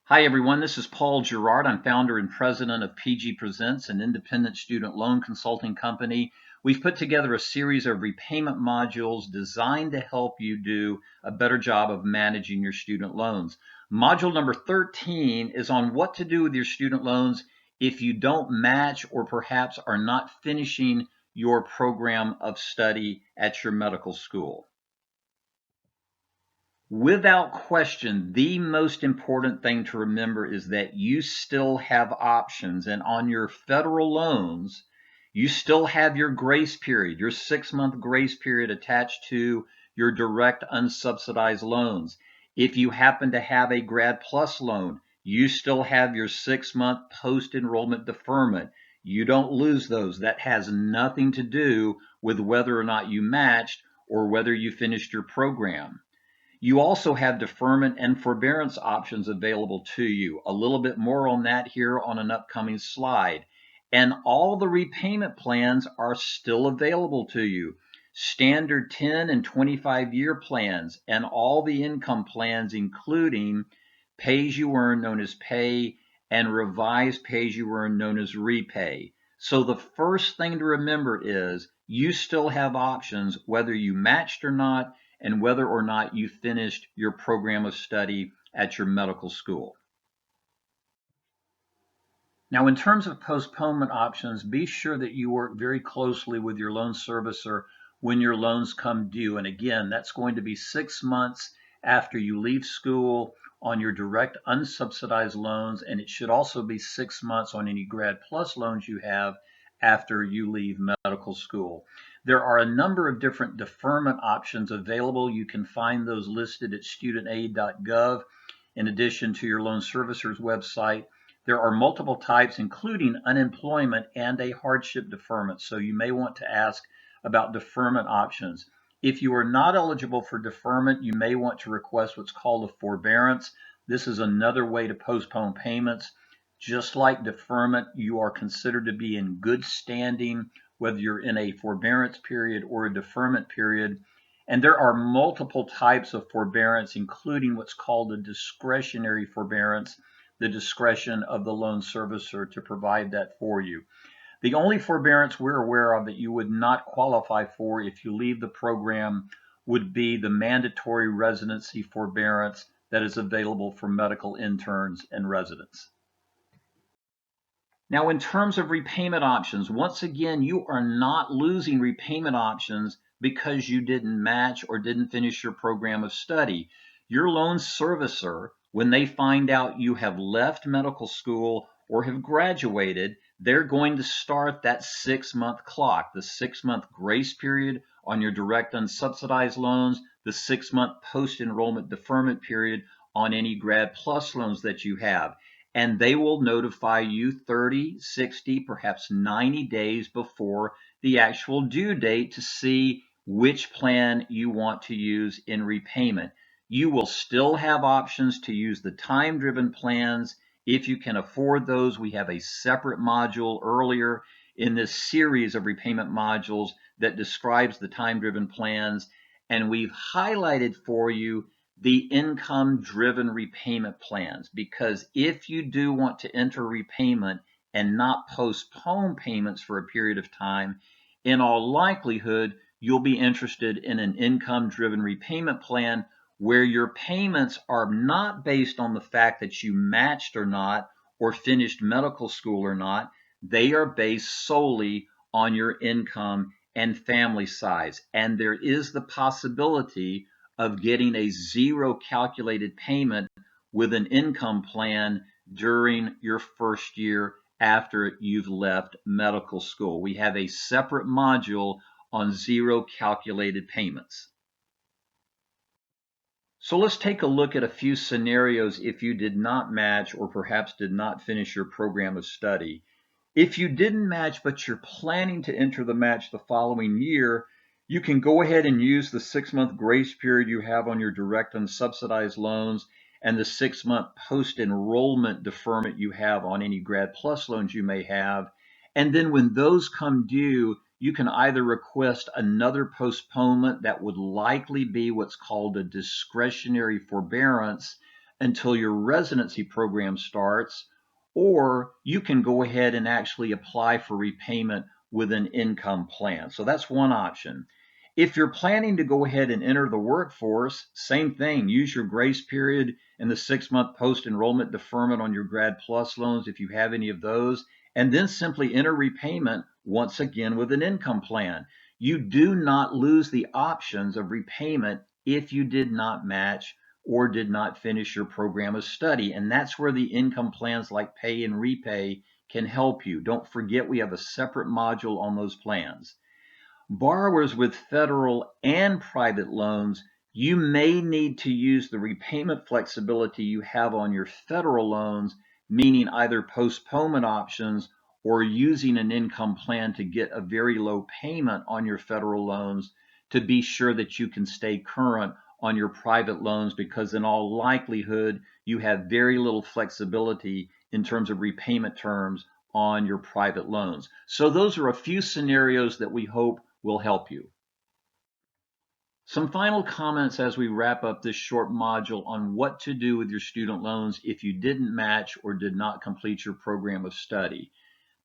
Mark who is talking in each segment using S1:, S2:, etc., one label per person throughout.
S1: Hi, everyone. This is Paul Garrard. I'm founder and president of PGPresents, an independent student loan consulting company. We've put together a series of repayment modules designed to help you do a better job of managing your student loans. Module number 13 is on what to do with your student loans if you don't match or perhaps are not finishing your program of study at your medical school. Without question, the most important thing to remember is that you still have options. And on your federal loans, you still have your grace period, your 6-month grace period attached to your direct unsubsidized loans. If you happen to have a Grad Plus loan, you still have your 6-month post-enrollment deferment. You don't lose those. That has nothing to do with whether or not you matched or whether you finished your program. You also have deferment and forbearance options available to you. A little bit more on that here on an upcoming slide. And all the repayment plans are still available to you. Standard 10 and 25-year plans and all the income plans, including pay-as-you-earn known as Pay and revised pay-as-you-earn known as Repay. So the first thing to remember is you still have options whether you matched or not, and whether or not you finished your program of study at your medical school. Now, in terms of postponement options, be sure that you work very closely with your loan servicer when your loans come due. And again, that's going to be 6 months after you leave school on your direct unsubsidized loans, and it should also be 6 months on any Grad Plus loans you have after you leave medical school. There are a number of different deferment options available. You can find those listed at studentaid.gov in addition to your loan servicer's website. There are multiple types, including unemployment and a hardship deferment, so you may want to ask about deferment options. If you are not eligible for deferment, you may want to request what's called a forbearance. This is another way to postpone payments. Just like deferment, you are considered to be in good standing, whether you're in a forbearance period or a deferment period. And there are multiple types of forbearance, including what's called a discretionary forbearance, the discretion of the loan servicer to provide that for you. The only forbearance we're aware of that you would not qualify for if you leave the program would be the mandatory residency forbearance that is available for medical interns and residents. Now, in terms of repayment options, once again, you are not losing repayment options because you didn't match or didn't finish your program of study. Your loan servicer, when they find out you have left medical school or have graduated, they're going to start that 6-month clock, the 6-month grace period on your direct unsubsidized loans, the 6-month post-enrollment deferment period on any Grad Plus loans that you have. And they will notify you 30, 60, perhaps 90 days before the actual due date to see which plan you want to use in repayment. You will still have options to use the time-driven plans if you can afford those. We have a separate module earlier in this series of repayment modules that describes the time-driven plans, and we've highlighted for you the income-driven repayment plans, because if you do want to enter repayment and not postpone payments for a period of time, in all likelihood, you'll be interested in an income-driven repayment plan where your payments are not based on the fact that you matched or not or finished medical school or not. They are based solely on your income and family size. And there is the possibility of getting a zero calculated payment with an income plan during your first year after you've left medical school. We have a separate module on zero calculated payments. So let's take a look at a few scenarios if you did not match or perhaps did not finish your program of study. If you didn't match but you're planning to enter the match the following year, you can go ahead and use the 6-month grace period you have on your direct unsubsidized loans and the 6-month post-enrollment deferment you have on any Grad Plus loans you may have. And then when those come due, you can either request another postponement that would likely be what's called a discretionary forbearance, until your residency program starts, or you can go ahead and actually apply for repayment with an income plan. So that's one option. If you're planning to go ahead and enter the workforce, same thing. Use your grace period and the 6-month post-enrollment deferment on your Grad Plus loans if you have any of those, and then simply enter repayment once again with an income plan. You do not lose the options of repayment if you did not match or did not finish your program of study. And that's where the income plans like Pay and Repay can help you. Don't forget, we have a separate module on those plans. Borrowers with federal and private loans, you may need to use the repayment flexibility you have on your federal loans, meaning either postponement options or using an income plan to get a very low payment on your federal loans to be sure that you can stay current on your private loans, because in all likelihood, you have very little flexibility in terms of repayment terms on your private loans. So those are a few scenarios that we hope will help you. Some final comments as we wrap up this short module on what to do with your student loans if you didn't match or did not complete your program of study.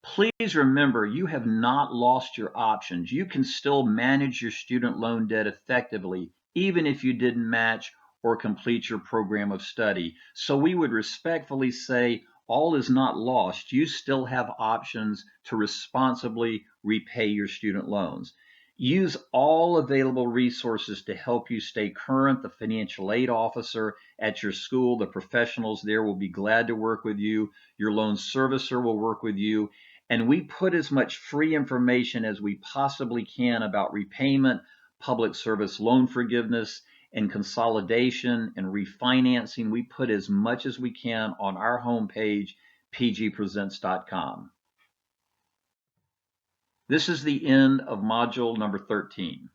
S1: Please remember, you have not lost your options. You can still manage your student loan debt effectively, even if you didn't match or complete your program of study. So we would respectfully say all is not lost. You still have options to responsibly repay your student loans. Use all available resources to help you stay current. The financial aid officer at your school, the professionals there will be glad to work with you. Your loan servicer will work with you. And we put as much free information as we possibly can about repayment, public service loan forgiveness, and consolidation and refinancing. We put as much as we can on our homepage, pgpresents.com. This is the end of module number 13.